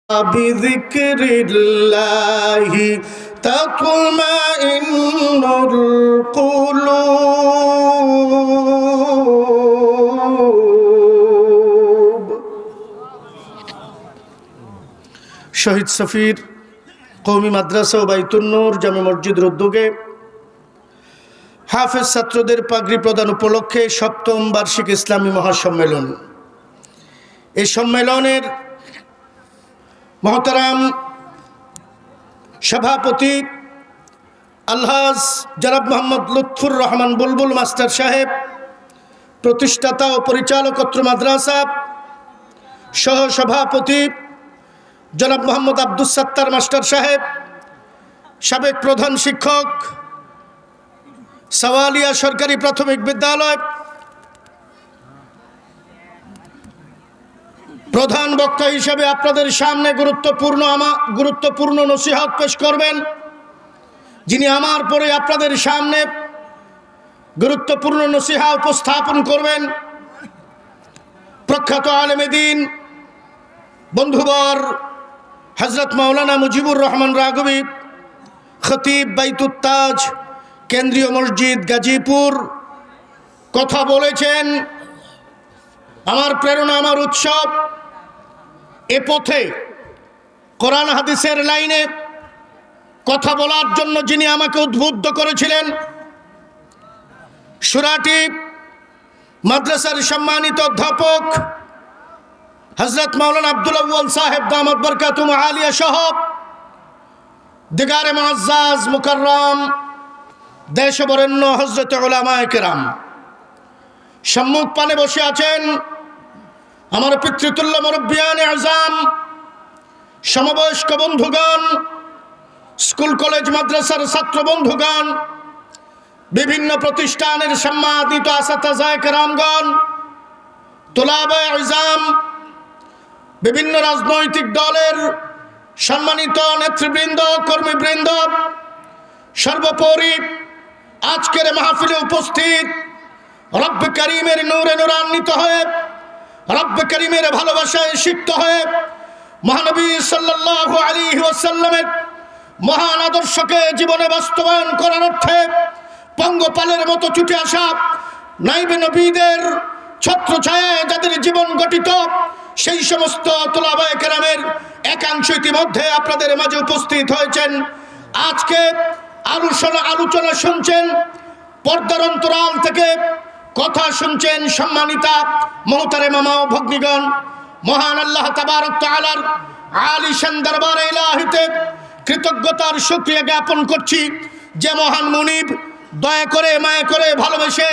بذكر الله تطمئن القلوب। শহীদ সফির কওমি মাদ্রাসা ও বাইতুন নূর জামে মসজিদের উদ্যোগে হাফেজ ছাত্রদের পাগড়ি প্রদান উপলক্ষে ৭ম বার্ষিক ইসলামী মহাসম্মেলন। এই সম্মেলনের মহতারাম সভাপতি আলহাজ জনাব মোহাম্মদ লুৎফুর রহমান বুলবুল মাস্টার সাহেব, প্রতিষ্ঠাতা ও পরিচালক অত্র মাদ্রাসা, সহ সভাপতি জনাব মোহাম্মদ আব্দুস সাত্তার মাস্টার সাহেব, সাবেক প্রধান শিক্ষক সাওয়ালিয়া সরকারি প্রাথমিক বিদ্যালয়, প্রধান বক্তা হিসেবে আপনাদের সামনে গুরুত্বপূর্ণ নসিহত পেশ করবেন, যিনি আমার পরে আপনাদের সামনে গুরুত্বপূর্ণ নসিহা উপস্থাপন করবেন, প্রখ্যাত আলেমে দ্বীন বন্ধুবর হযরত মাওলানা মুজিবুর রহমান রাঘবী, খতিব বাইতুত তাজ কেন্দ্রীয় মসজিদ গাজীপুর কথা বলেছেন। আমার প্রেরণা, আমার উৎসব, এ পথে কোরআন হাদিসের লাইনে কথা বলার জন্য যিনি আমাকে উদ্বুদ্ধ করেছিলেন, সুরাটি মাদ্রাসার সম্মানিত অধ্যাপক হযরত মাওলানা আব্দুল আউয়াল সাহেব দামাত বরকাতুহু আলিয়া সহ দিগারে মুআজ্জাজ মুকাররম দেশবরেণ্য হযরত উলামায়ে কেরাম, সম্মুখ পানে বসে আছেন আমার পিতৃতুল্য মুরব্বিয়ানে আযম, সমবয়স্ক বন্ধুগণ, স্কুল কলেজ মাদ্রাসার ছাত্র বন্ধুগণ, বিভিন্ন প্রতিষ্ঠানের সম্মানিত আসাতাজায়ে কেরামগণ, তুলাবে ইলজাম, বিভিন্ন রাজনৈতিক দলের সম্মানিত নেতৃবৃন্দ, কর্মীবৃন্দ, সর্বোপরি আজকের মাহফিলে উপস্থিত রব্ব করিমের নূরে নূরান্বিত হয়ে, রব্ব করিমের ভালোবাসায় সিক্ত হয়ে মহানবী সাল্লাল্লাহু আলাইহি ওয়াসাল্লামের মহান আদর্শকে জীবনে বাস্তবায়ন করার অর্থে পঙ্গপালের মতো ছুটে আসা নাইবে নবীদের ছত্রছায়ায় যাদের জীবন গঠিত, সেই সমস্ত তুলাবায়ে কেরামের একাংশ ইতিমধ্যে আপনাদের মাঝে উপস্থিত হয়েছেন। আজকে আলোচনা শুনছেন, পর্দার অন্তরাল থেকে কথা শুনছেন সম্মানিতা মোহতারেমা মা ও ভগ্নীগণ। মহান আল্লাহ তাবারক তাআলার আলিশান দরবারে ইলাহিতে কৃতজ্ঞতার শুকরিয়া জ্ঞাপন করছি, যে মহান মুনিব দয়া করে, মায়া করে, ভালোবেসে,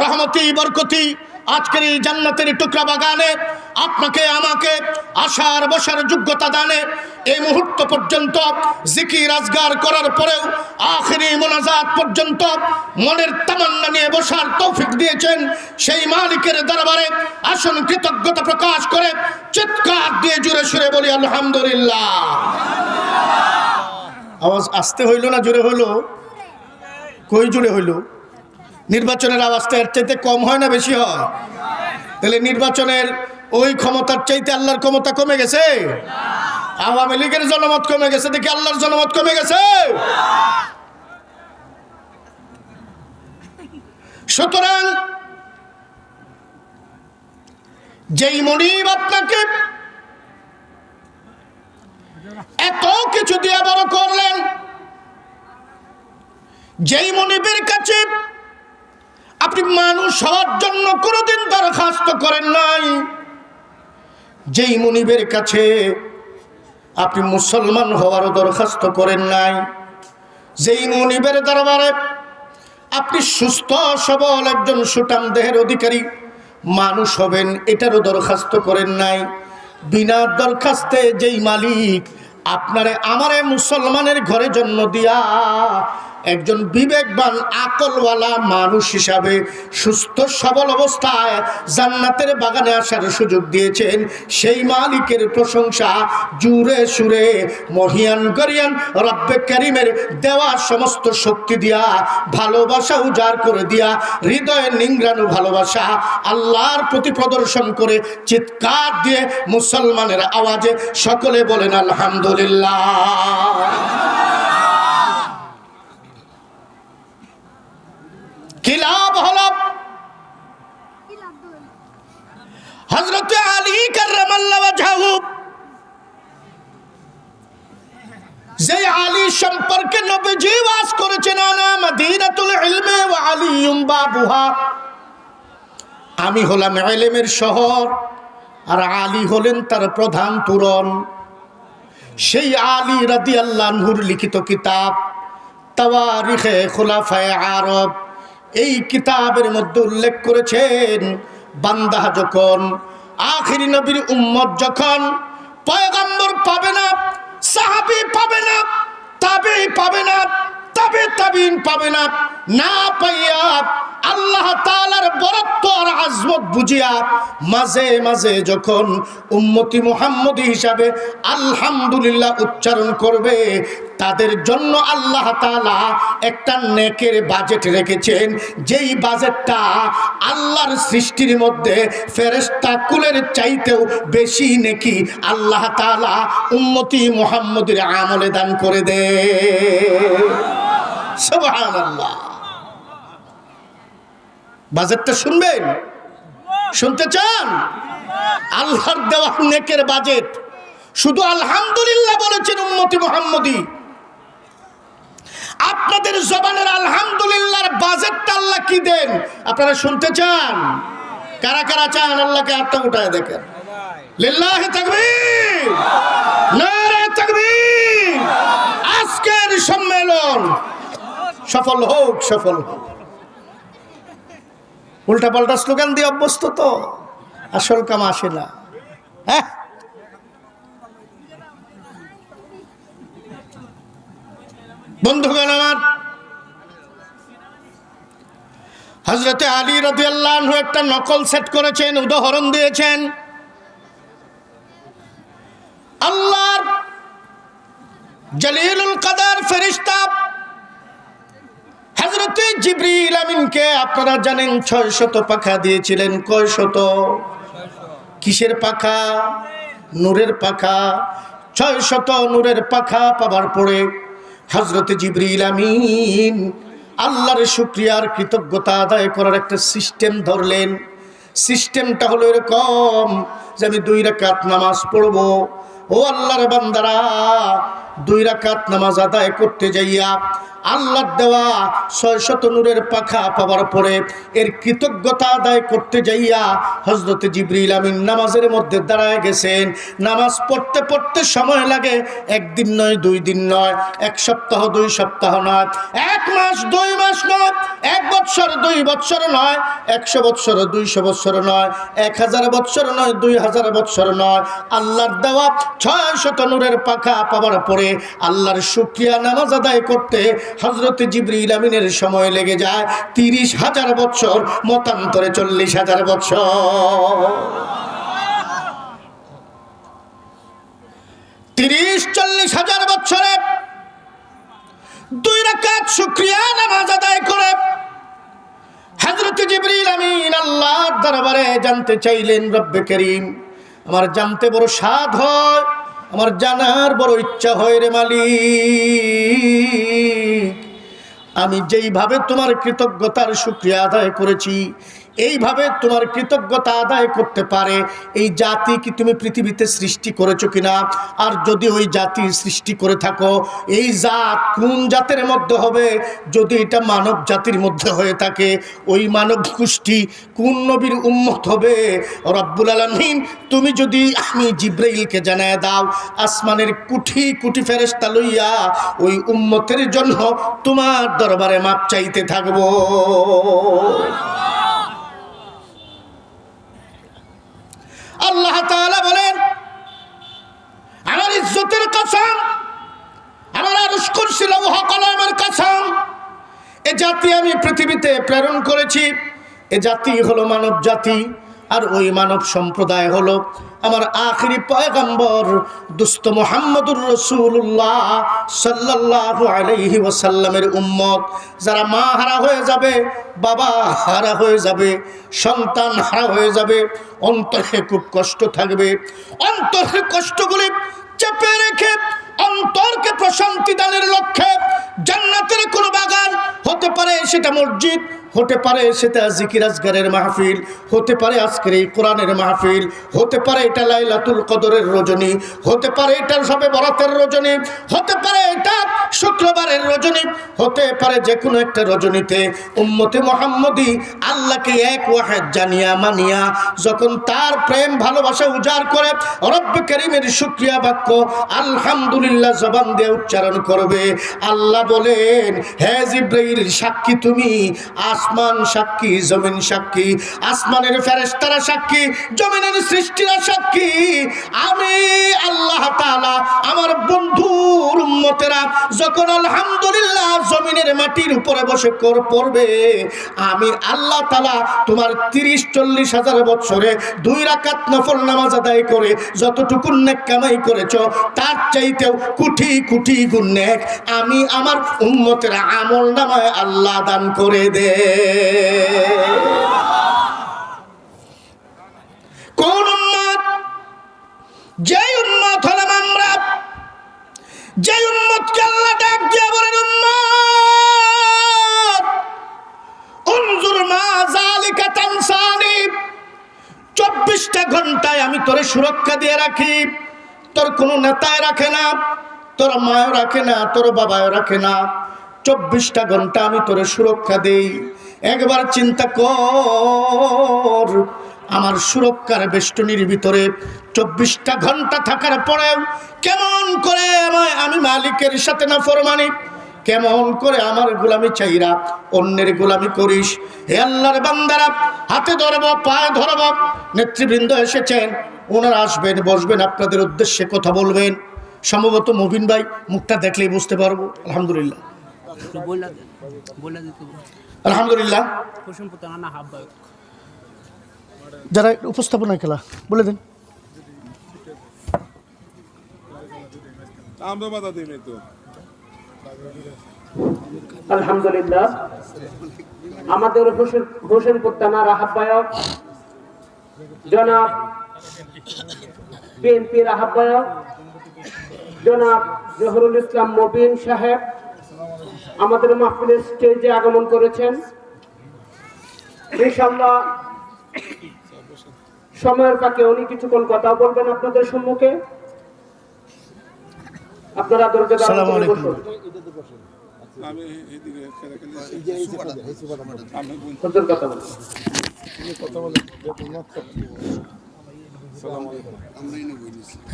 রহমতি বরকতি আজকের এই জান্নাতের টুকরা বাগানে আপনাকে আমাকে আসার বসার যোগ্যতা দানে এই মুহূর্ত পর্যন্ত জিকির আজগার করার পরেও আখিরি মোনাজাত পর্যন্ত মনের তামান্না নিয়ে বসার তৌফিক দিয়েছেন, সেই মালিকের দরবারে আসুন কৃতজ্ঞতা প্রকাশ করে চিৎকার দিয়ে জুড়ে সুরে বলি আলহামদুলিল্লাহ। আওয়াজ আসতে হইল না জোরে হইল? কই জুড়ে হইল? নির্বাচনের আওয়াজটা এর চাইতে কম হয় না বেশি হয়? তাহলে নির্বাচনের ওই ক্ষমতার চাইতে আল্লাহর ক্ষমতা কমে গেছে? আওয়ামী লীগের জনমত কমে গেছে দেখি আল্লাহর জনমত কমে গেছে? সুতরাং যেই মুনিব আপনাকে এত কিছু দিয়ে বড় করলেন, যেই মুনিবের কাছে আপনি মানুষ হওয়ার জন্য কোনোদিন দরখাস্ত করেন নাই, যেই মুনিবের কাছে আপনি মুসলমান হওয়ারও দরখাস্ত করেন নাই, যেই মুনিবের দরবারে আপনি সুস্থ সবল একজন সুঠাম দেহের অধিকারী মানুষ হবেন এটারও দরখাস্ত করেন নাই, বিনা দরখাস্তে যেই মালিক আপনারে আমারে মুসলমানের ঘরে জন্ম দিয়া একজন বিবেকবান আকলওয়ালা মানুষ হিসাবে সুস্থ সবল অবস্থায় জান্নাতের বাগানে আসার সুযোগ দিয়েছেন, সেই মালিকের প্রশংসা জুড়ে সুরে মহিয়ান করিয়ান রব্বে কারীমের দেওয়া সমস্ত শক্তি দিয়া, ভালোবাসা উজাড় করে দিয়া, হৃদয়ে নিংড়ানো ভালোবাসা আল্লাহর প্রতি প্রদর্শন করে চিৎকার দিয়ে মুসলমানের আওয়াজে সকলে বলেন আলহামদুলিল্লাহ। কি লাভ হলো? হযরত আলী কাররামাল্লাহু ওয়াজহাহু, যে আলী সম্পর্কে নবীজি ওয়াজ করেছেন, আনা মাদিনাতুল ইলমি ওয়া আলিয়ুম বাবুহা, আমি হলাম ইলমের শহর আর আলী হলেন তার প্রধান তোরণ। সেই আলী রাদিয়াল্লাহু আনহুর লিখিত কিতাব তাওয়ারিখে খুলাফায়ে আরব, এই কিতাবের মধ্যে উল্লেখ করেছেন, বান্দা যখন আখিরি নবীর উম্মত যখন পয়গম্বর পাবে না, সাহাবী পাবে না, তাবেঈ পাবে না, তাবে তাবিন পাবে না, না পাইয়া আল্লাহ তাআলার বরত্ব আর আজমত বুঝিয়া মাঝে মাঝে যখন উম্মতি মুহাম্মদী হিসাবে আলহামদুলিল্লাহ উচ্চারণ করবে, তাদের জন্য আল্লাহ তাআলা একটা নেকের বাজেট রেখেছেন, যেই বাজেটটা আল্লাহর সৃষ্টির মধ্যে ফেরেশতা কুলের চাইতেও বেশি নেকি আল্লাহ তাআলা উম্মতি মুহাম্মদীর আমলে দান করে দেয়। সুবহানাল্লাহ। বাজেটটা শুনবেন? শুনতে চান? আল্লাহর দেওয়া নেকের বাজেট। শুধু আলহামদুলিল্লাহ বলেছেন উম্মতি মুহাম্মদী। আপনাদের জবানের আলহামদুলিল্লাহর বাজেটটা আল্লাহ কি দেন আপনারা শুনতে চান? কারা কারা চান? আল্লাহকে হাতটা উঠায় দেখেন। লিল্লাহি তাকবীর, নারে তাকবীর। আজকের সম্মেলন সফল হোক, সফল হোক। উল্টা পাল্টা স্লোগান দিয়ে অভ্যস্ত তো, আসল কাম আসে না। হ্যাঁ, বন্ধুগণ আমার, হযরতে আলী রাদিয়াল্লাহু আনহু একটা নকল সেট করেছেন, উদাহরণ দিয়েছেন। আল্লাহর জলিলুল কদর ফেরেশতা হযরতে জিবরিল আমিনকে আপনারা জানেন 600 পাখা দিয়েছিলেন। কয় শত? কিসের পাখা? নূরের পাখা। 600 নূরের পাখা পাবার পরে হযরতে জিবরিল আমিন আল্লাহর শুকরিয়ার কৃতজ্ঞতা আদায় করার একটা সিস্টেম ধরলেন। সিস্টেমটা হলো এরকম যে আমি 2 রাকাত নামাজ পড়ব। ও আল্লাহর বান্দারা, 2 রাকাত নামাজ আদায় করতে যাইয়া আল্লাহর দেওয়া 600 নূরের পাখা পাওয়ার পরে এর কৃতজ্ঞতা আদায় করতে যাইয়া হযরত জিবরিল আমিন নামাজের মধ্যে দাঁড়ায় গেছেন। নামাজ পড়তে পড়তে সময় লাগে 1 দিন নয়, 2 দিন নয়, 1 সপ্তাহ 2 সপ্তাহ নয়, 1 মাস 2 মাস নয়, 1 বৎসর 2 বৎসর নয়, 100 বৎসর 200 বৎসর নয়, 1000 বৎসর নয়, 2000 বৎসর নয়। আল্লাহর দেওয়া 600 নূরের পাখা পাওয়ার পরে আল্লাহর শুকরিয়া নামাজ আদায় করতে হযরত জিবরিল আমিনের সময় লেগে যায় 30,000 বছর, মতান্তরে 40,000 বছর। 30-40,000 বছরে 2 রাকাত শুকরিয়া নামাজ আদায় করে হযরত জিবরিল আমিন আল্লাহর দরবারে জানতে চাইলেন, রব্বে করিম, আমার জানতে বড় স্বাদ হয়, আমার জানার বড় ইচ্ছা হয় রে মালিক। আমি যেইভাবে তোমার কৃতজ্ঞতার শুকরিয়া আদায় করেছি, এইভাবে তোমার কৃতজ্ঞতা আদায় করতে পারে এই জাতি কি তুমি পৃথিবীতে সৃষ্টি করেছো কিনা? আর যদি ওই জাতি সৃষ্টি করে থাকো, এই জাত কোন জাতের মধ্যে হবে? যদি এটা মানব জাতির মধ্যে হয়ে থাকে, ওই মানব গোষ্ঠী কোন নবীর উম্মত হবে? রব্বুল আলামিন তুমি যদি আমি জিবরাইলকে জানায় দাও, আসমানের কোটি কোটি ফেরেশতা লইয়া ওই উম্মতের জন্য তোমার দরবারে মাপ চাইতে থাকবো। আল্লাহ তাআলা বলেন, আমার ইজ্জতের কসম, আমার আরশ করছি লৌহ কলমের কসম, এ জাতি আমি পৃথিবীতে প্রেরণ করেছি। এ জাতি হলো মানব জাতি, আর ওই মানব সম্প্রদায় হলো আমার আখিরি পয়গম্বর দুস্থ মুহাম্মদুর রাসূলুল্লাহ সাল্লাল্লাহু আলাইহি ওয়াসাল্লামের উম্মত। যারা মা হারা হয়ে যাবে, বাবা হারা হয়ে যাবে, সন্তান হারা হয়ে যাবে, অন্তরে খুব কষ্ট থাকবে। অন্তরের কষ্টগুলি চেপে রেখে অন্তরকে প্রশান্তি দানের লক্ষ্যে জান্নাতের কোন বাগান হতে পারে, সেটা মসজিদ হতে পারে, সেটা জিকির আজগারের মাহফিল হতে পারে, আজকের এই কোরআনের মাহফিল হতে পারে, এটা লাইলাতুল কদরের রজনী হতে পারে, এটা শবে বরাতের রজনী হতে পারে, এটা শুক্রবারের রজনী হতে পারে। যে কোনো একটা রজনীতে উম্মতে মুহাম্মদী আল্লাহকে এক ওয়াহিদ জানিয়া মানিয়া যখন তার প্রেম ভালোবাসা উজাড় করে রব্বে কারীমের শুকরিয়া বাক্য আলহামদুলিল্লাহ জবান দিয়ে উচ্চারণ করবে, আল্লাহ বলেন, হে জিবরাইল সাক্ষী তুমি, আসমান সাক্ষী, জমিন সাক্ষী, আসমানের ফেরেশতারা সাক্ষী, জমিনের সৃষ্টিরা সাক্ষী, আমি আল্লাহ তাআলা আমার বন্ধুর উম্মতেরা যখন আলহামদুলিল্লাহ জমিনের মাটির উপরে বসে পড়বে, আমি আল্লাহ তাআলা তোমার 30-40 হাজার বছরে 2 রাকাত নফল নামাজ আদায় করে যতটুকু নেক কামাই করেছো তার চাইতেও কোটি কোটি গুণ নেক আমি আমার উম্মতের আমল নামায় আল্লাহ দান করে দে। কোন উম্মত? যে উম্মত হলাম আমরা, যে উম্মতকে আল্লাহ ডাক দিয়ে বলেন, উম্মত উনজুর মা যালিকা তানসানি, 24টা ঘন্টায় আমি তোরে সুরক্ষা দিয়ে রাখি। তোর কোনো নেতায় রাখে না, তোর মায়ও রাখে না, তোর বাবাও রাখে না, 24টা ঘন্টা আমি তোরে সুরক্ষা দেই। একবার চিন্তা কর, আমার সুরক্ষার বেষ্টনীর ভিতরে 24টা ঘন্টা থাকার পরেও কেমন করে আমি মালিকের সাথে না ফরমানি, কেমন করে আমার গোলামি চাইরা অন্যের গোলামি করিস। হে আল্লাহর বান্দারা, হাতে ধরব, পায়ে ধরব, নেতৃবৃন্দ এসেছেন, ওনারা আসবেন, বসবেন, আপনাদের উদ্দেশ্যে কথা বলবেন। সম্ভবত মুবিন ভাই মুখটা দেখলেই বুঝতে পারবো। আলহামদুলিল্লাহ, আলহামদুলিল্লাহ। যারা উপস্থাপনা খেলা বলে দিন। আলহামদুলিল্লাহ, আমাদের হোসেনপুর থানার আহ্বায়ক জনাব বিএনপির আহ্বায়ক জনাব জহুরুল ইসলাম মুবিন সাহেব আমাদের মাহফিলের স্টেজে আগমন করেছেন। ইনশাআল্লাহ সময়ের ফাঁকে উনি কিছুক্ষণ কথা বলবেন আপনাদের সম্মুখে। আপনারা দরজা আসসালামু আলাইকুম।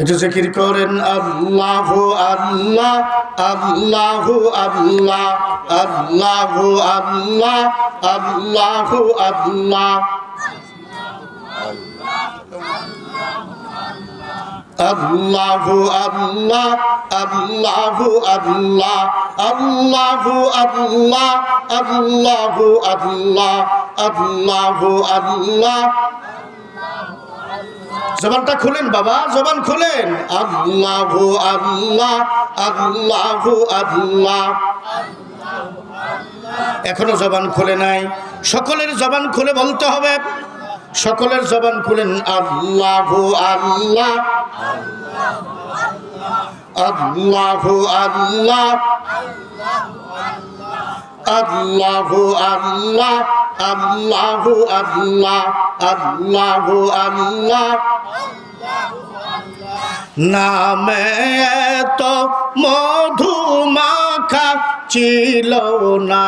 একটু জিকির করেন, আল্লাহ আল্লাহ আল্লাহ আল্লাহ আল্লাহ আল্লাহ আল্লাহ আল্লাহ আল্লাহু আল্লাহ আল্লাহু আল্লাহ আল্লাহু আল্লাহ আল্লাহু আল্লাহ আল্লাহু আল্লাহ। জবানটা খুলেন বাবা, জবান খুলেন। আল্লাহু আল্লাহ আল্লাহু আল্লাহ। এখনো জবান খুলে নাই, সকলের জবান খুলে বলতে হবে। সকলের জবান খুলেন, আল্লাহু আল্লাহ আল্লাহু আল্লাহ আল্লাহু আল্লাহ আল্লাহু আল্লাহ আল্লাহু আল্লাহ। নামে তো মধু মাখা ছিল না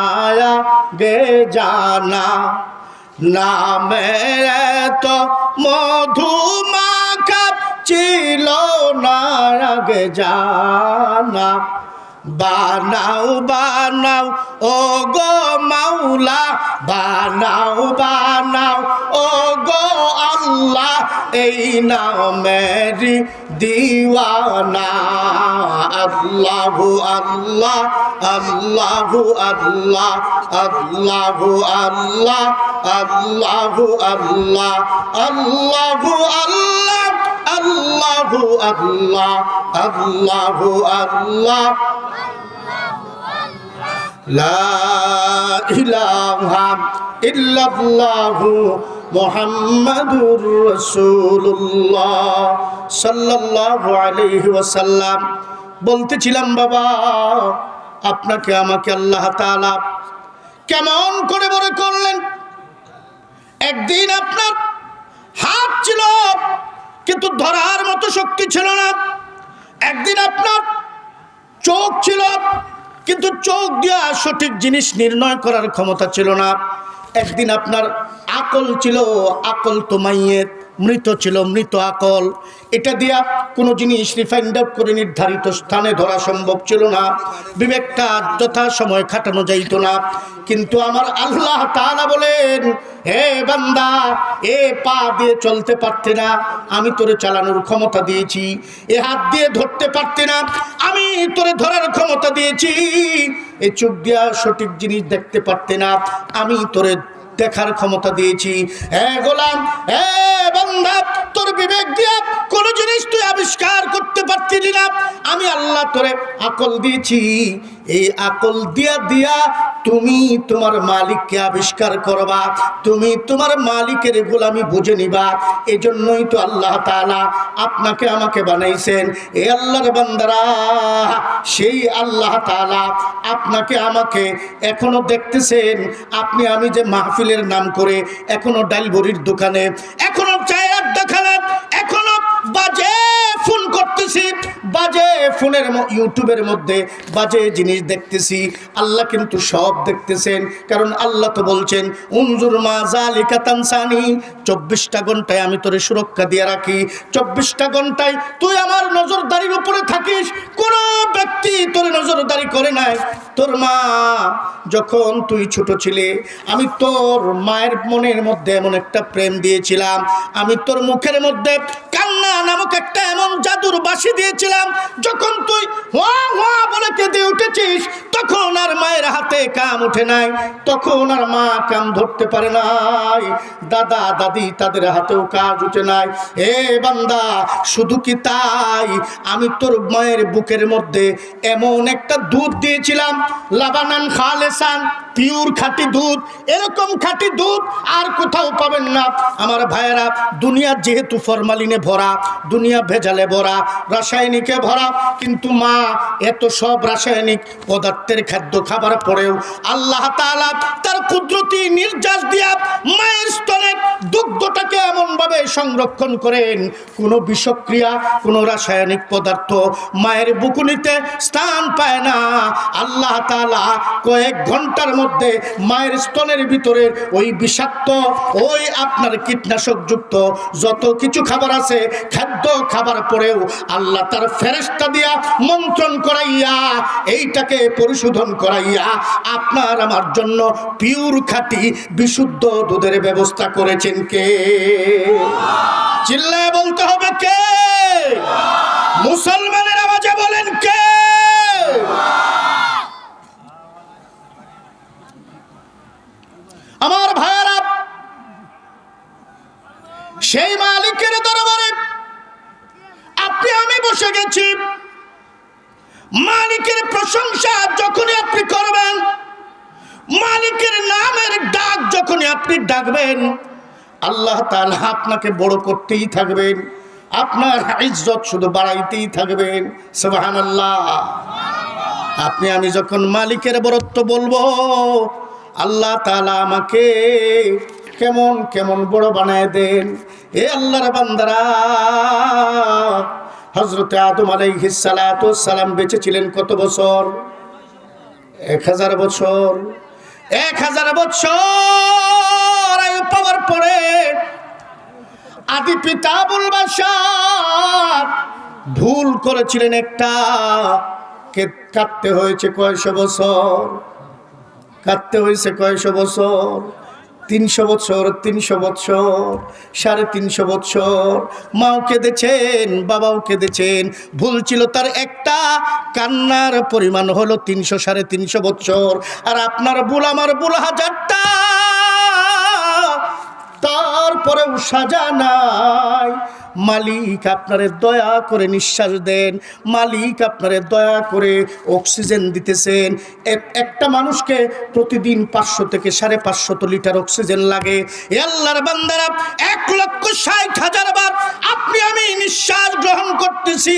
গে জানা, নামে তো মধু মাখা ছিল না গে জানা, বানাও বানাও ও গো মাওলা, বানাও বানাও ও গো আল্লাহ, এই নামেরি দিওয়ানা। আল্লাহু আল্লাহ আল্লাহু আল্লাহ আল্লাহু আল্লাহ আল্লাহু আল্লাহ আল্লাহু আল্লাহ আল্লাহু আল্লাহ আল্লাহু আল্লাহ লা ইলাহা ইল্লাল্লাহু মুহাম্মাদুর রাসূলুল্লাহ সাল্লাল্লাহু আলাইহি ওয়াসাল্লাম। বলতেছিলাম বাবা, আপনাকে আমাকে আল্লাহ তাআলা কেমন করে বড় করলেন। একদিন আপনার হাত ছিল কিন্তু ধরার মতো শক্তি ছিল না। একদিন আপনার চোখ ছিল কিন্তু চোখ দিয়া সঠিক জিনিস নির্ণয় করার ক্ষমতা ছিল না। একদিন আপনার আকল ছিল, আকল তো মাইয়েত, মৃত ছিল, মৃত আকল। এটা দিয়া কোনো জিনিস রিফাইন্ড আউট করে নির্ধারিত স্থানে ধরা সম্ভব ছিল না। বিবেকটা যথা সময় খাটানো যাইত না। কিন্তু আমার আল্লাহ তাআলা বলেন, হে বান্দা, এ পা দিয়ে চলতে পারতে না, আমি তোরে চালানোর ক্ষমতা দিয়েছি। এ হাত দিয়ে ধরতে পারতে না, আমি তোরে ধরার ক্ষমতা দিয়েছি। এ চোখ দিয়া সঠিক জিনিস দেখতে পারতে না, আমি তোরে দেখার ক্ষমতা দিয়েছি। হে গোলাম, হে বান্দা, তোর বিবেক দিয়া কোন জিনিস তুই আবিষ্কার করতে পারছিলি না, আমি আল্লাহ তোরে আকল দিয়েছি। এই আকল দিয়া দিয়া তুমি তোমার মালিককে আবিষ্কার করবা, তুমি তোমার মালিকের গোলামি বুঝে নিবা। এজন্যই তো আল্লাহ তাআলা আপনাকে আমাকে বানাইছেন। এ আল্লাহর বান্দারা, সেই আল্লাহ তাআলা আপনাকে আমাকে এখনো দেখতেছেন। আপনি আমি যে মাহফিলের নাম করে এখনো ডাল বড়ির দোকানে, এখনো চায়ের দোকানে, এখনো বাজে ফোন করতেছি, বাজে ফোনের ইউটিউবের মধ্যে বাজে জিনিস দেখতেছি। আল্লাহ কিন্তু সব দেখতেছেন, কারণ আল্লাহ তো বলছেন, উনজুর মা যালিকা তানসানি, 24টা ঘন্টায় আমি তোরে সুরক্ষা দিয়ে রাখি। 24টা ঘন্টায় তুই আমার নজরদারির উপরে থাকিস। কোন ব্যক্তি তোর নজরদারি করে নাই। তোর মা যখন তুই ছোট ছিলে, আমি তোর মায়ের মনের মধ্যে এমন একটা প্রেম দিয়েছিলাম, আমি তোর মুখের মধ্যে কান্না নামক একটা এমন জাদুর বাঁশি দিয়েছিলাম। যখন তুই ওয়া ওয়া বলে কেঁদে উঠেছিস, তখন আর মায়ের হাতে কাম উঠে নাই, তখন আর মা কাম ধরতে পারে নাই। দাদা দাদি তাদের হাতেও কাজ উঠে নাই। এ বান্দা, শুধু কি তাই, আমি তোর মায়ের বুকের মধ্যে এমন একটা দুধ দিয়েছিলাম, লাবানান খালেসান, পিওর খাঁটি দুধ। এরকম খাঁটি দুধ আর কোথাও পাবেন না। আমার ভাইয়েরা, দুনিয়া যেহেতু ফরমালিনে ভরা, দুনিয়া ভেজালে ভরা, রাসায়নিকে ভরা, কিন্তু মা এত সব রাসায়নিক পদার্থের খাদ্য খাবার পরেও আল্লাহ তাআলা তার কুদরতি নির্যাস দিয়া মায়ের স্তনে দুগ্ধটাকে এমনভাবে সংরক্ষণ করেন, কোনো বিষক্রিয়া, কোনো রাসায়নিক পদার্থ মায়ের বুকুনিতে স্থান পায় না। আল্লাহ তাআলা কয়েক ঘন্টার মধ্যে মায়ের স্তনের ভিতরে ওই বিষাক্ত, ওই আপনার কীটনাশকযুক্ত যত কিছু খাবার আছে, খাদ্য খাবার পরেও আল্লাহ তার ফেরেশতা দিয়া মন্ত্রণ করাইয়া এইটাকে পরিশোধন করাইয়া আপনার আমার জন্য পিওর খাঁটি বিশুদ্ধ দুধের ব্যবস্থা করেছেন কে? চিল্লায় বলতে হবে কে? মুসলমানের আওয়াজে বলেন কে? আমার ভাইয়েরা, সেই মালিকের দরবারে আপনি আমি বসে গেছি। মালিকের প্রশংসা যখনই আপনি করবেন, মালিকের নামের ডাক যখনই আপনি ডাকবেন, আল্লাহ তাআলা আপনাকে বড় করতেই থাকবেন, আপনার ইজ্জত শুধু বাড়াইতেই থাকবেন। সুবহানাল্লাহ। আপনি আমি যখন মালিকের বরত্ব বলবো, আল্লাহ তাআলা আমাকে কেমন কেমন বড় বানায় দেন। এ আল্লাহর বান্দারা, হযরত আদম আলাইহিস সালাতু ওয়াস সালাম বেঁচে ছিলেন কত বছর? 1000 বছর। 1000 বছর আয়ু পাওয়ার পরে আদি পিতা আবুল বাশার ভুল করেছিলেন একটা। কাটতে হয়েছে কয়শো বছর, কাটতে হয়েছে কয়শো বছর, 300 বছর, 300 বছর, 350 বছর। মাও কেঁদেছেন, বাবাও কেঁদেছেন। ভুল ছিল তার একটা, কান্নার পরিমাণ হলো 300, 350 বছর। আর আপনার ভুল, আমার ভুল 1000টা, তারপরেও সাজা নাই। মালিক আপনারে দয়া করে নিঃশ্বাস দেন, মালিক আপনারে দয়া করে অক্সিজেন দিতেছেন। একটা মানুষকে প্রতিদিন 500 থেকে 550 লিটার অক্সিজেন লাগে। এ আল্লাহর বান্দারা, 1,60,000 বার আপনি আমি নিঃশ্বাস গ্রহণ করতেছি,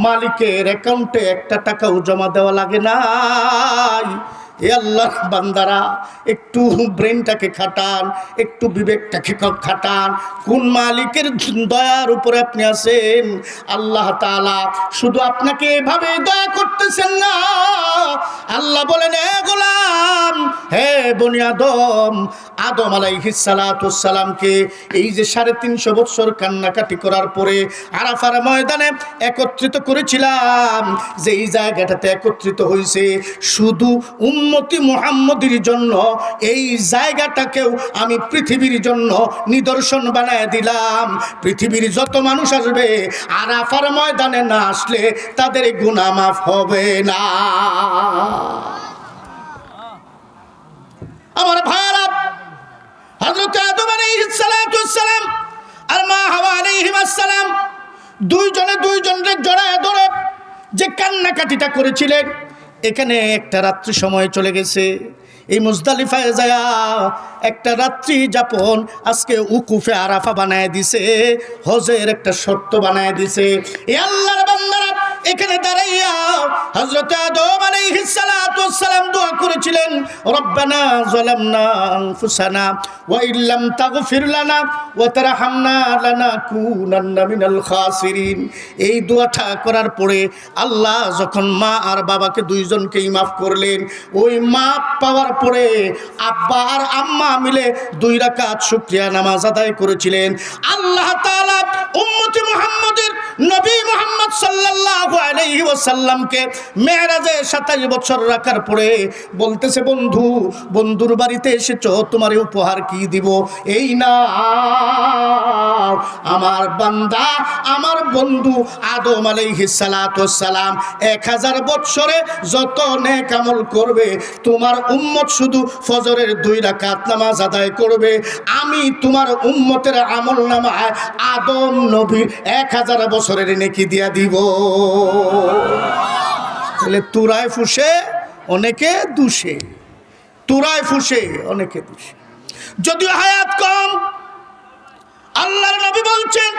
মালিকের অ্যাকাউন্টে একটা টাকাও জমা দেওয়া লাগে নাই। এ আল্লাহর বান্দারা, একটু ব্রেনটাকে খাটান, একটু বিবেকটাকে খাটান। কোন মালিকের দয়ার উপরে আপনি আছেন? আল্লাহ তাআলা শুধু আপনাকে এভাবে দয়া করতেছেন না, আল্লাহ বলেন, এ গোলাম, হে বনি আদম, আদম আলাইহিস সালাতুস সালামকে এই যে 350 বছর কান্নাকাটি করার পরে আরাফার ময়দানে একত্রিত করেছিলাম, যে এই জায়গাটাতে একত্রিত হয়েছে শুধু উম্মতি মুহাম্মদের জন্য, এই জায়গাটাকেও আমি পৃথিবীর জন্য নিদর্শন বানায় দিলাম। পৃথিবীর যত মানুষ আসবে আরাফার ময়দানে না আসলে তাদের গুনাহ মাফ হবে না। আমার ভাইরা, হযরত আদম আলাইহিস সালাতুস সালাম আর মা হাওয়া আলাইহিস সালাম দুইজনের জড়ায় ধরে যে কান্নাকাটিটা করেছিলেন, এখানে একটা রাত্রি সময় চলে গেছে। এই মুজদালিফায় যায় একটা রাত্রি যাপন আজকে উকুফে আরাফা বানায় দিছে, হজের একটা শর্ত বানায় দিছে। এ আল্লাহর বান্দারা, এখানে দাঁড়াইয়া হযরত আদম আলাইহিস সালাতুস সালাম দোয়া করেছিলেন, রব্বানা যালামনা আনফুসানা ওয়া ইল্লাম তাগফির লানা ওয়া তারহামনা লানাকুনান্না মিনাল খাসিরিন। এই দোয়াটা করার পরে আল্লাহ যখন মা আর বাবাকে দুইজনকেই মাফ করলেন, ওই মাফ পাওয়ার পরে আব্বা আর আম্মা মিলে 2 রাকাত শুকরিয়া নামাজ আদায় করেছিলেন। আল্লাহ তাআলা উম্মতি মুহাম্মদের নবী মুহাম্মদ সাল্লাল্লাহু আলাইহি ওয়াসাল্লামকে মেরাজে 27 বছর রাখার পরে বলতেছে, বন্ধুর বাড়িতে এসেছো, তোমার উপহার কি দিব? এই না, আমার বান্দা, আমার বন্ধু আদম আলাইহিস সালাতুস সালাম 1000 বছরে যত নেক আমল করবে, তোমার উম্মত শুধু ফজরের 2 রাকাত নামাজ আদায় করবে, আমি তোমার উম্মতের আমল নামায় আদম নবীর 1000 বছরের নেকি দিয়া দিব। তাহলে তুরায় ফুসে অনেকে দুষে, তুরায় ফুসে অনেকে দুষে। যদিও হায়াত কম, আল্লাহর নবী বলছেন,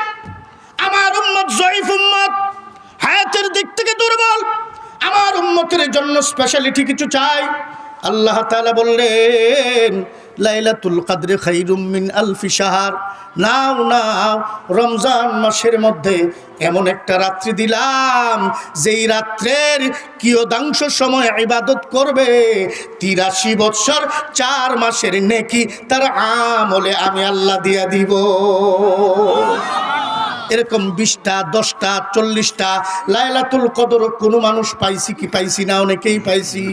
আমার উম্মত জয়ীফ উম্মত, হায়াতের দিক থেকে দুর্বল, আমার উম্মতের জন্য স্পেশালিটি কিছু চাই। আল্লাহ তাআলা বললেন, লাইলাতুল কদর খায়রুম মিন আলফি শাহর। নাও রমজান মাসের মধ্যে এমন একটা রাত্রি দিলাম, যেই রাত্রের কিয়দাংশ সময় ইবাদত করবে 83 বছর 4 মাসের নেকি তার আমলে আমি আল্লাহ দিয়া দিব। এরকম 20টা 10টা 40টা লাইলাতুল কদর কোনো মানুষ পাইছি কি পাইছি না? অনেকেই পাইছি।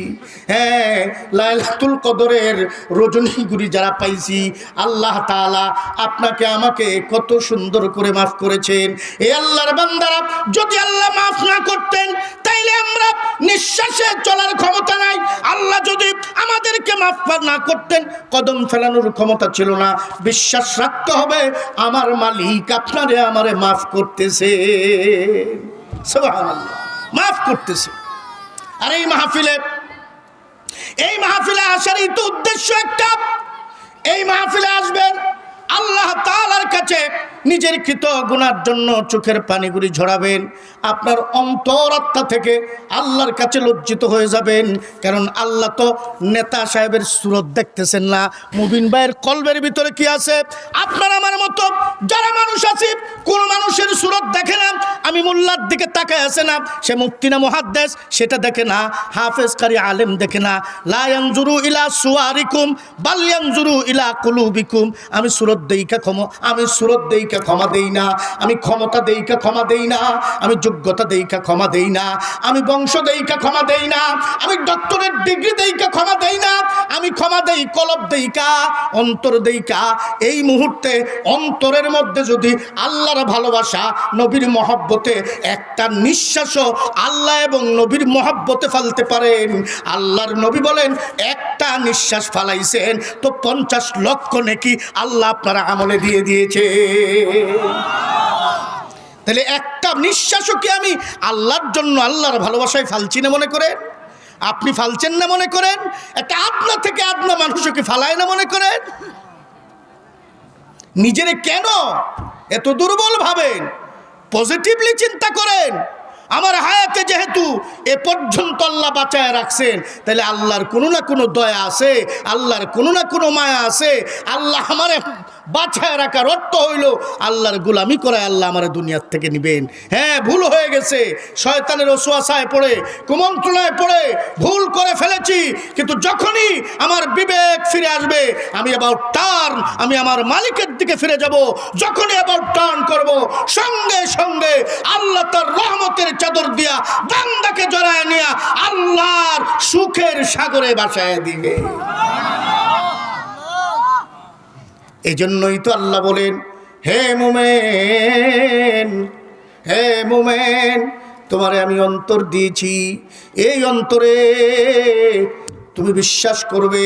হ্যাঁ, লাইলাতুল কদরের রজনীগুলি যারা পাইছি, আল্লাহ তাআলা আপনাকে আমাকে কত সুন্দর করে মাফ করেছেন। এ আল্লাহর বান্দারা, যদি আল্লাহ মাফ না করতেন তাইলে আমরা নিঃশ্বাসে চলার ক্ষমতা নাই। আল্লাহ যদি আমাদেরকে মাফ না করতেন, কদম ফেলানোর ক্ষমতা ছিল না। বিশ্বাস রাখতে হবে, আমার মালিক আপনারে আমারে মাফ করতেছে, সুবহানাল্লাহ, মাফ করতেছে। আর এই মাহফিলে আসারই তো উদ্দেশ্য একটা। এই মাহফিলে আসবেন, আল্লাহ তাআলার কাছে নিজের কৃত গুনার জন্য চোখের পানিগুলি ঝরাবেন, আপনার অন্তরাত্মা থেকে আল্লাহর কাছে লজ্জিত হয়ে যাবেন। কারণ আল্লাহ তো নেতা সাহেবের সুরত দেখতেছেন না, মুবিন ভাইয়ের কলবের ভিতরে কি আছে। আপনার আমার মতো যারা মানুষ আছে, কোন মানুষের সুরত দেখে না। আমি মোল্লার দিকে তাকায় আছে না, সে মুফতি না মুহাদ্দিস সেটা দেখে না, হাফেজ কারি আলেম দেখে না। লা ইয়ানজুরু ইলা সুওয়ারিকুম বাল ইয়ানজুরু ইলা কুলুবিকুম। আমি সুরত দেইখা দেইকা ক্ষমা দেই না, আমি ক্ষমতা দেইকা ক্ষমা দেই না, আমি যোগ্যতা দেইকা ক্ষমা দেই না, আমি বংশ দেইকা ক্ষমা দেই না, আমি ডক্টরেট ডিগ্রি দেইকা ক্ষমা দেই না, আমি ক্ষমা দেই কলব দেইকা, অন্তর দেইকা। এই মুহূর্তে অন্তরের মধ্যে যদি আল্লাহর ভালোবাসা, নবীর মহব্বতে একটা নিঃশ্বাসও আল্লাহ এবং নবীর মহব্বতে ফালতে পারেন, আল্লাহর নবী বলেন একটা নিঃশ্বাস ফালাইছেন তো 50 লক্ষ নেকি আল্লাহ আপনার আমলে দিয়ে দিয়েছে। তাহলে একটা নিঃশ্বাসও কি আমি আল্লাহর জন্য, আল্লাহর ভালোবাসায় ফালছি না মনে করেন? আপনি ফালছেন না মনে করেন? একটা আপনা থেকে আপনা মানুষকে ফালায় না মনে করেন? নিজেরে কেন এত দুর্বল ভাবেন? পজিটিভলি চিন্তা করেন। আমার হায়াতে যেহেতু এ পর্যন্ত আল্লাহ বাঁচায় রাখছেন, তাহলে আল্লাহর কোনো না কোনো দয়া আছে, আল্লাহর কোনো না কোনো মায়া আছে। আল্লাহ আমারে বাঁচায় রাখার অর্থ হইল আল্লাহর গোলামি করায় আল্লাহ আমার দুনিয়ার থেকে নিবেন। হ্যাঁ, ভুল হয়ে গেছে, শয়তানের ওসওয়াসায় পড়ে, কুমন্ত্রণায় পড়ে ভুল করে ফেলেছি, কিন্তু যখনই আমার বিবেক ফিরে আসবে, আমি আবার টার্ন, আমি আমার মালিকের দিকে ফিরে যাব। যখনই আবার টার্ন করব, সঙ্গে সঙ্গে আল্লাহ তার রহমতের চাদর দিয়া বান্দাকে জড়ায় নিয়া আল্লাহর সুখের সাগরে ভাসায় দিবে। এই জন্যই তো আল্লাহ বলেন, হে মুমিন, হে মুমিন, তোমারে আমি অন্তর দিয়েছি, এই অন্তরে তুমি বিশ্বাস করবে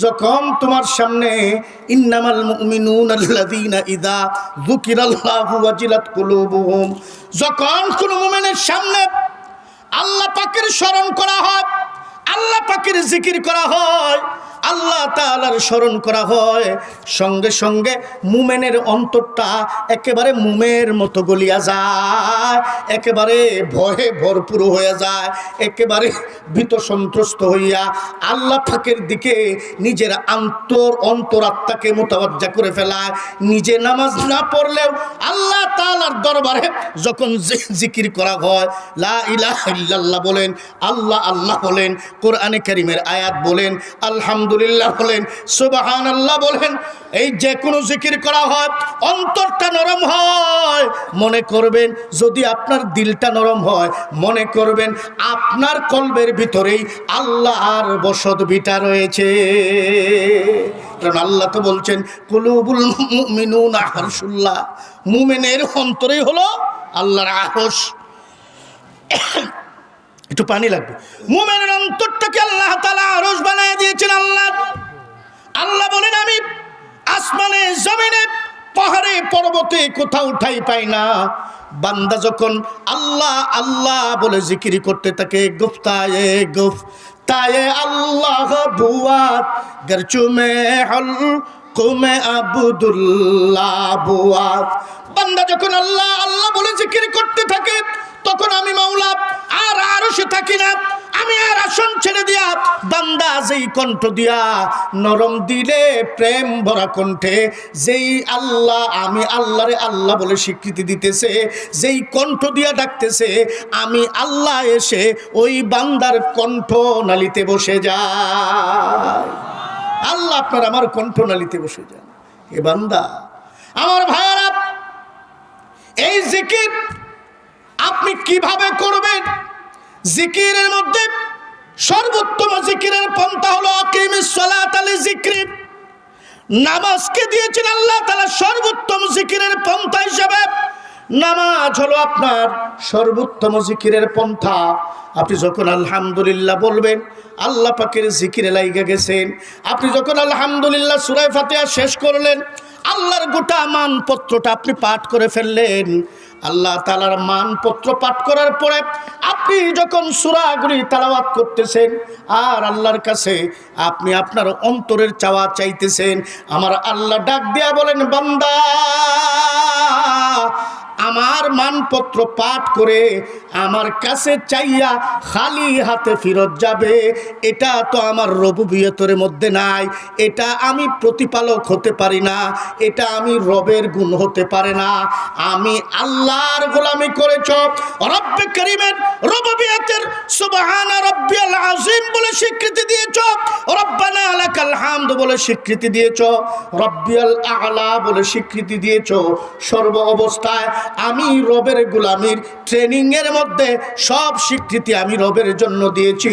যখন তোমার সামনে ইন্নামাল মুমিনুনা আল্লাযীনা ইযা যুকিরাল্লাহু ওয়াজিলাত কুলুবুহুম, যখন কোন মুমিনের সামনে আল্লাহ পাকের স্মরণ করা হয়, আল্লাহ পাকের জিকির করা হয়, আল্লাহ তাআলার স্মরণ করা হয়, সঙ্গে সঙ্গে মুমিনের অন্তরটা একেবারে মোমের মতো গলিয়া যায়, একেবারে ভয়ে ভরপুর হয়ে যায়, একেবারে ভীত সন্ত্রস্ত হইয়া আল্লাহ পাকের দিকে নিজের অন্তরাত্মাকে মোতাবাজ্জা করে ফেলায়। নিজে নামাজ না পড়লেও আল্লাহ তাআলার দরবারে যখন জিকির করা হয়, লা ইলাহা ইল্লাল্লাহ বলেন, আল্লাহ আল্লাহ বলেন, কোরআনে কারীমের আয়াত বলেন, আলহামদুলিল্লাহ বলেন, সুবহানাল্লাহ বলেন, এই যে কোনো জিকির করা হয়, অন্তরটা নরম হয়। মনে করবেন যদি আপনার দিলটা নরম হয়, মনে করবেন আপনার কলবের ভিতরেই আল্লাহর বসত ভিটা রয়েছে। কারণ আল্লাহ তো বলছেন কুলুবুল মুমিনুনা আরশুল্লাহ, মুমিনের অন্তরেই হলো আল্লাহর আরশ। একটু পানি লাগবে। মুমিনের অন্তরটাকে আল্লাহ তাআলা আরশ বানায় দিয়েছেন। আল্লাহ বলেন আমি আসমানে, জমিনে, পাহাড়ে, পর্বতে কোথাও ঠাঁই পাই না। বান্দা যখন আল্লাহ আল্লাহ বলে জিকির করতে থাকে, গুফতায়ে গুফতায়ে আল্লাহ বুয়াত গরচু মে হল কুমে আবুদুল্লাহ বুয়াত। বান্দা যখন আল্লাহ আল্লাহ বলে জিকির করতে থাকে, তখন আমি মাওলা আর আরশে থাকি না, আমি আর আসন ছেড়ে দিয়া বান্দা যেই কণ্ঠ দিয়া নরম দিলে প্রেম ভরা কণ্ঠে যেই আল্লাহ, আমি আল্লাহরে আল্লাহ বলে স্বীকৃতি দিতেছে, যেই কণ্ঠ দিয়া ডাকতেছে, আমি আল্লাহ এসে ওই বান্দার কণ্ঠ নালিতে বসে যায়। আল্লাহ আপনার আমার কণ্ঠ নালিতে বসে যান। এ বান্দা আমার ভাইয়ারা, এই জিকির আপনি কিভাবে করবেন? জিকিরের মধ্যে সর্বোত্তম জিকিরের পন্থা হলো আকিমিস সালাতা লিযিকরি। নামাজকে দিয়েছেন আল্লাহ তাআলা সর্বোত্তম জিকিরের পন্থা হিসেবে। নামাজ হলো আপনার সর্বোত্তম জিকিরের পন্থা। আপনি যখন আলহামদুলিল্লাহ বলবেন, আল্লাহ পাকের জিকিরে লাইগা গেছেন। আপনি যখন আলহামদুলিল্লাহ সূরা ফাতিহা শেষ করলেন, আল্লাহর গোটা মানপত্রটা আপনি পাঠ করে ফেললেন। আল্লাহ তাআলার মানপত্র পাঠ করার পরে আপনি যখন সূরাগুলি তেলাওয়াত করতেছেন আর আল্লাহর কাছে আপনি আপনার অন্তরের চাওয়া চাইতেছেন, আমার আল্লাহ ডাক দিয়া বলেন, বান্দা আমার মানপত্র পাঠ করে আমার কাছে চাইয়া খালি হাতে ফেরত যাবে, এটা তো আমার রুবুবিয়তের মধ্যে নাই, এটা আমি প্রতিপালক হতে পারি না, এটা আমি রবের গুণ হতে পারে না। আমি আল্লাহর গোলামি করেছ, রব্বে করিমের রুবুবিয়তের সুবহানা রাব্বিয়াল আযীম বলে স্বীকৃতি দিয়েছ, রব্বানা লাকাল হামদ বলে স্বীকৃতি দিয়েছ, রব্বিয়াল আ'লা বলে স্বীকৃতি দিয়েছ। সর্ব অবস্থায় আমি রবের গোলামির ট্রেনিং এর মধ্যে সব স্বীকৃতি আমি রবের জন্য দিয়েছি।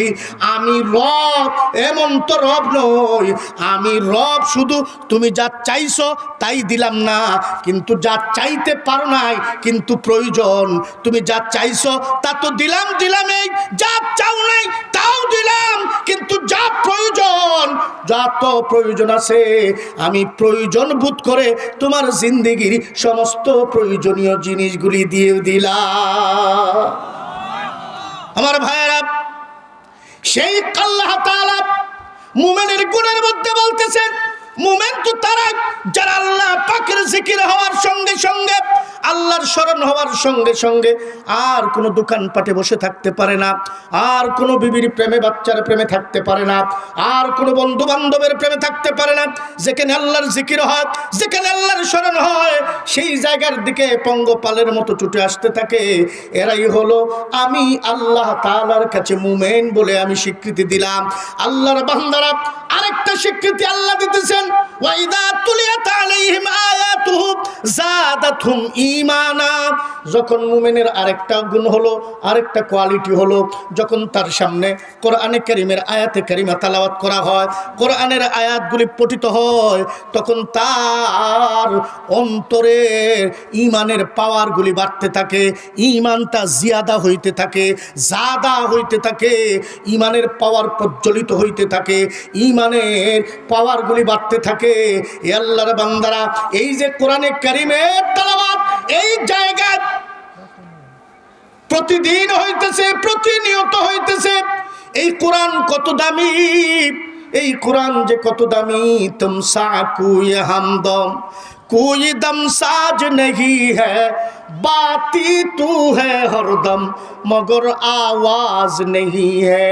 আমি রব, এমন তো রব নই, আমি রব শুধু তুমি যা চাইছো তাই দিলাম না, কিন্তু যা চাইতে পারো নাই কিন্তু প্রয়োজন, তুমি যা চাইছো তা তো দিলামই, যা চাও নাই তাও দিলাম, কিন্তু যা প্রয়োজন, যা তো প্রয়োজন আছে আমি প্রয়োজন বোধ করে তোমার জিন্দেগির সমস্ত প্রয়োজনীয় জিনিসগুলি দিয়ে দিলাম। আমার ভাইয়েরা, সেই আল্লাহ তাআলা মুমিনের গুণের মধ্যে বলতেছেন, মুমিন তো তারা যারা আল্লাহ পাকের জিকির হওয়ার সঙ্গে সঙ্গে, আল্লাহর স্মরণ হওয়ার সঙ্গে সঙ্গে আর কোনো দোকানপাটে বসে থাকতে পারে না, আর কোনো বিবির প্রেমে বাচ্চার প্রেমে থাকতে পারে না, আর কোনো বন্ধু বান্ধবের প্রেমে থাকতে পারে না। যেখানে আল্লাহর জিকির হয়, যেখানে আল্লাহর স্মরণ হয়, সেই জায়গার দিকে পঙ্গপালের মতো ছুটে আসতে থাকে। এরাই হলো আমি আল্লাহ তাআলার কাছে মুমিন বলে আমি স্বীকৃতি দিলাম। আল্লাহর বান্দারা আরেকটা স্বীকৃতি আল্লাহ দিতেছেন, ওয়াইদা তুলিয়াত আলাইহিম আয়াতুহু যাদাতহুম ঈমানা। যখন মুমিনের আরেকটা গুণ হলো, আরেকটা কোয়ালিটি হলো, যখন তার সামনে কোরআনে কারীমের আয়াতে কারিমা তেলাওয়াত করা হয়, কোরআনের আয়াতগুলি পঠিত হয়, তখন তার অন্তরের ঈমানের পাওয়ারগুলি বাড়তে থাকে, ঈমানটা জিয়াদা হইতে থাকে, জাদা হইতে থাকে, ঈমানের পাওয়ার প্রজ্বলিত হইতে থাকে, ঈমানের পাওয়ারগুলি বাড়তে থাকে। এ আল্লাহর বান্দারা, এই যে কোরআনে কারীমের তেলাওয়াত এই জায়গায় প্রতিদিন হইতেছে, প্রতিনিয়ত হইতেছে, এই কোরআন কত দামি, এই কোরআন যে কত দামি। তুমসা কুই হামদম कोई दम साज नहीं है, बाती तू है हरदम मगर आवाज नहीं है।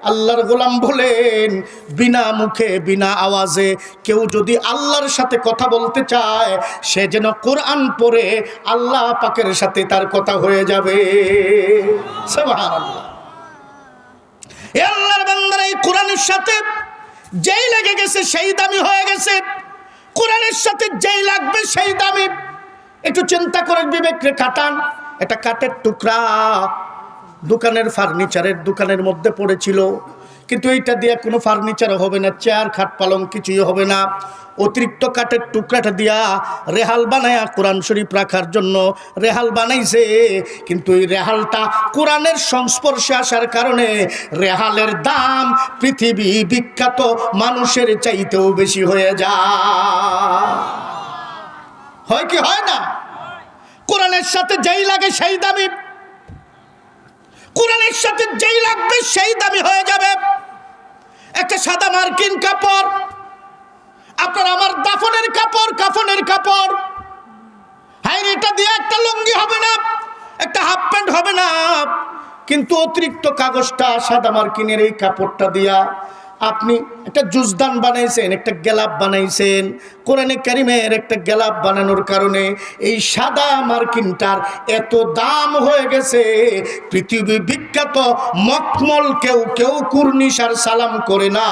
আল্লাহর গোলাম বলেন, বিনা মুখে বিনা আওয়াজে কেউ যদি আল্লাহর সাথে কথা বলতে চায়, সে যেন কোরআন পড়ে আল্লাহ পাকের সাথে তার কথা হয়ে যাবে। সুবহানাল্লাহ। এ আল্লাহর বান্দারা, এই কোরআনের সাথে যেই লেগে গেছে সেই দামি হয়ে গেছে, কোরআনের সাথে যেই লাগবে সেই দামি। একটু চিন্তা করে বিবেক রে খাটান। একটা কাঠের টুকরা দোকানের ফার্নিচারের দোকানের মধ্যে পড়েছিল, কিন্তু এইটা দিয়ে কোনো ফার্নিচার হবে না, চেয়ার খাট পালং কিছুই হবে না। অতিরিক্ত কাঠের টুকরাটা দিয়া রেহাল বানায়া কোরআন শরীফ রাখার জন্য রেহাল বানাইছে, কিন্তু এই রেহালটা কোরআনের সংস্পর্শে আসার কারণে রেহালের দাম পৃথিবী বিখ্যাত মানুষের চাইতেও বেশি হয়ে যায়। হয় কি হয় না? কোরআনের সাথে যেই লাগে সেই দামি, কোরআনের সাথে যেই লাগবে সেই দামি হয়ে যাবে। একটা সাদা মার্কিন কাপড়, আপনার আমার দাফনের কাপড়, কাফনের কাপড়, হ্যাঁ এটা দিয়ে একটা লুঙ্গি হবে না, একটা হাফ প্যান্ট হবে না, কিন্তু অতিরিক্ত কাগজটা সাদা মার্কিনের এই কাপড়টা দিয়া আপনি একটা জুজদান বানাইছেন, একটা গেলাপ বানাইছেন। কোরআনে কারিমের একটা গেলাপ বানানোর কারণে এই সাদা মার্কিনটার এত দাম হয়ে গেছে, পৃথিবী বিখ্যাত মখমল কেউ কুর্নিশার সালাম করে না,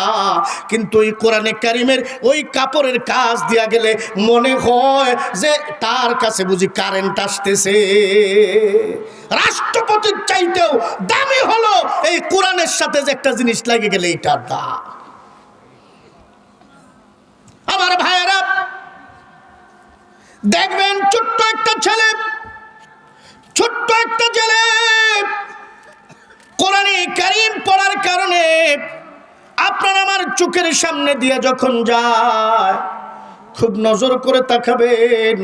কিন্তু এই কোরআনে কারিমের ওই কাপড়ের কাজ দিয়া গেলে মনে হয় যে তার কাছে বুঝি কারেন্ট আসতেছে। রাষ্ট্রপতির চাইতেও দামি হলো এই কোরআনের সাথে যে একটা জিনিস লাগে গেলে এইটার দাম। আমার ভাইয়েরা দেখবেন, ছোট্ট একটা ছেলে, ছোট্ট একটা ছেলে কোরআনে কারীম পড়ার কারণে আপনার আমার চোখের সামনে দিয়ে যখন যায়, খুব নজর করে তাকাবেন,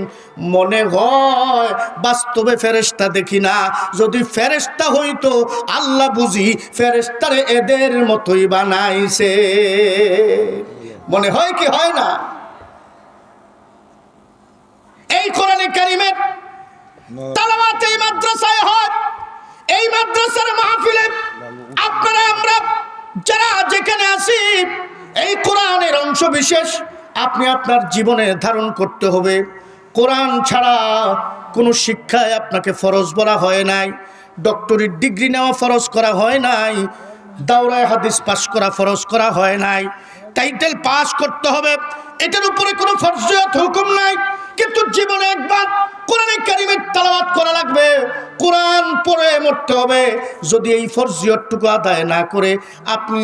মনে হয় বাস্তবে ফেরেশতা দেখি না। যদি ফেরেশতা হইতো, আল্লাহ বুঝি ফেরেশতারে এদের মতোই বানাইছে। মনে হয় কি হয় না? এই কোরআনে কারীমের তালাওয়াত এই মাদ্রাসায় হয়, এই মাদ্রাসার মাহফিলে আপনারা আমরা যারা যেখানে আছি এই কোরআনের অংশ বিশেষ আপনি আপনার জীবনে ধারণ করতে হবে। কোরআন ছাড়া কোনো শিক্ষায় আপনাকে ফরজ বলা হয় নাই, ডক্টরেট ডিগ্রি নেওয়া ফরজ করা হয় নাই, দাওরায়ে হাদিস পাস করা ফরজ করা হয় নাই, টাইটেল পাস করতে হবে এটার উপরে কোনো ফরজিয়ত হুকুম নাই। কিন্তু জীবনে একবার কোরআনে কারিমের তেলাওয়াত করা লাগবে, কোরআন পড়ে মরতে হবে। যদি এই ফরজিয়তটুকু আদায় না করে আপনি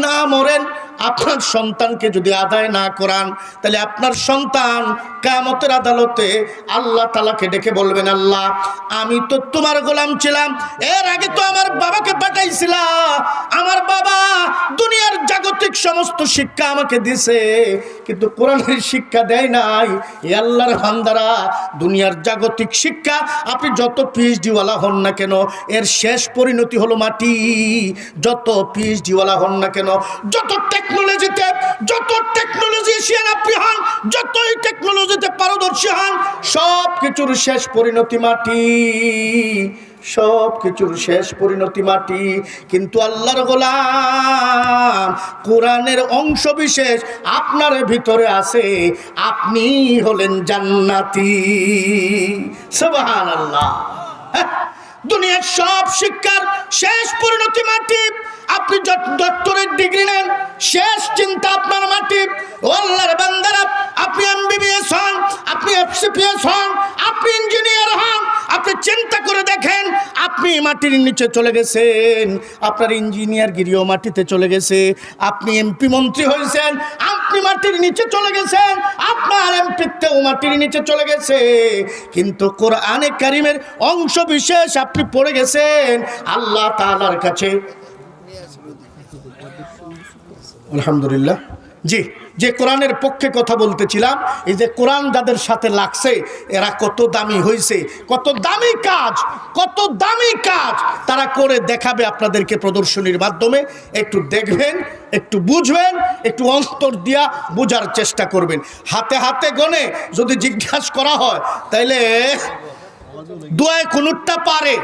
না মরেন, আপনার সন্তানকে যদি আদায় না করান, তাহলে আপনার সন্তান কিয়ামতের আদালতে আল্লাহ তাআলাকে ডেকে বলবেন, আল্লাহ আমি তো তোমার গোলাম ছিলাম, এর আগে তো আমার বাবাকে পাঠাইছিলা, আমার বাবা দুনিয়ার জাগতিক সমস্ত শিক্ষা আমাকে দিছে কিন্তু কোরআনের শিক্ষা দেয় নাই। এ আল্লাহর বান্দারা, দুনিয়ার জাগতিক শিক্ষা আপনি যত পিএইচডি ওয়ালা হন না কেন, এর শেষ পরিণতি হলো মাটি। যত পিএইচডি ওয়ালা হন না কেন, যত টেকনোলজিশিয়ান আপনি হন, যতই টেকনোলজিতে পারদর্শী হন, সব কিছুর শেষ পরিণতি মাটি, সব কিছুর শেষ পরিণতি মাটি। কিন্তু আল্লাহর গোলাম কোরআনের অংশ বিশেষ আপনার ভিতরে আছে, আপনি হলেন জান্নাতি। সুবহানাল্লাহ। দুনিয়ার সব শিক্ষার শেষ পরিণতি মাটি। আপনি ডক্টরেট ডিগ্রি নেন, শেষ চিন্তা আপনার মাটি। ও আল্লাহর বান্দারা, আপনি এমবিবিএস হন, আপনি এফসিপিএস হন, আপনি ইঞ্জিনিয়ার হন, আপনি চিন্তা করে দেখেন, আপনি মাটির নিচে চলে গেছেন, আপনার ইঞ্জিনিয়ার গিরিও মাটিতে চলে গেছে। আপনি এমপি মন্ত্রী হয়েছেন, আপনি মাটির নিচে চলে গেছেন, আপনার এমপিতেও মাটির নিচে চলে গেছে। কিন্তু কোরআনে কারিমের অংশ বিশেষ আপনি পড়ে গেছেন আল্লাহ তাআলার কাছে। আলহামদুলিল্লাহ। জি, যে কোরআনের পক্ষে কথা বলতেছিলাম, এই যে কোরআন যাদের সাথে লাগছে এরা কত দামি হয়েছে, কত দামি কাজ তারা করে দেখাবে আপনাদেরকে প্রদর্শনীর মাধ্যমে। একটু দেখবেন, একটু বুঝবেন, একটু অন্তর দিয়া বোঝার চেষ্টা করবেন। হাতে হাতে গনে যদি জিজ্ঞাসা করা হয় তাইলে দোয়ায় কুনুতটা পারে,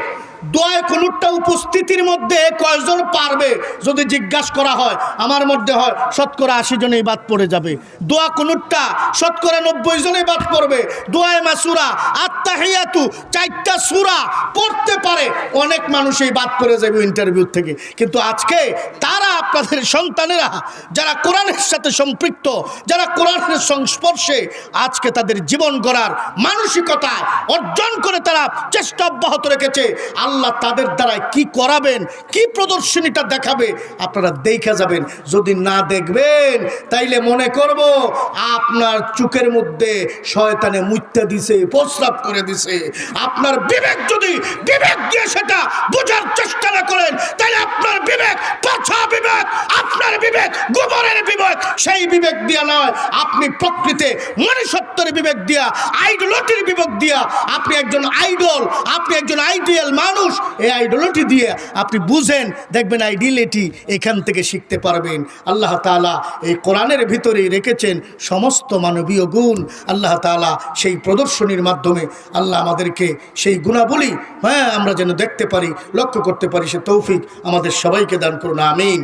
দোয়ায় কুনুতটা উপস্থিতির মধ্যে কয়জন পারবে যদি জিজ্ঞাসা করা হয়, আমার মধ্যে হয় শতকরা 80 জনেই বাদ পড়ে যাবে। দোয়া কুনুতটা শতকরা 90 জনেই বাদ পড়বে। দোয়ায়ে মাসুরা, আত্তাহিয়াতু, 4টা সূরা পড়তে পারে অনেক মানুষই বাদ পড়ে যাবে ইন্টারভিউ থেকে। কিন্তু আজকে তারা আপনাদের সন্তানেরা যারা কোরআনের সাথে সম্পৃক্ত, যারা কোরআনের সংস্পর্শে, আজকে তাদের জীবন গড়ার মানসিকতা অর্জন করে তারা চেষ্টা অব্যাহত রেখেছে। আল্লাহ তাদের দ্বারা কি করাবেন, কি প্রদর্শনীটা দেখাবে আপনারা দেখে যাবেন। যদি না দেখবেন তাইলে মনে করব আপনার চোখের মধ্যে শয়তানে মুইত্যা দিছে, প্রস্রাব করে দিছে। আপনার বিবেক যদি বিবেক দিয়ে সেটা বোঝার চেষ্টা না করেন, তাহলে আপনার বিবেক পচা বিবেক, আপনার বিবেক গোবরের বিবেক, সেই বিবেক দিয়া নয়, আপনি প্রকৃতি মনুষ্যত্বের বিবেক দিয়া, আইডলটির বিবেক দিয়া, আপনি একজন আইডল, আপনি একজন আইডিয়াল মানুষ, এই আইডলটি দিয়ে আপনি বুঝেন, দেখবেন আইডিয়ালিটি এখান থেকে শিখতে পারবেন। আল্লাহ তাআলা এই কোরআনের ভিতরে রেখেছেন সমস্ত মানবীয় গুণ। আল্লাহ তাআলা সেই প্রদর্শনীর মাধ্যমে আল্লাহ আমাদেরকে সেই গুণাবলী আমরা যেন দেখতে পারি, লক্ষ্য করতে পারি, সে তৌফিক আমাদের সবাইকে দান করুন। আমিন।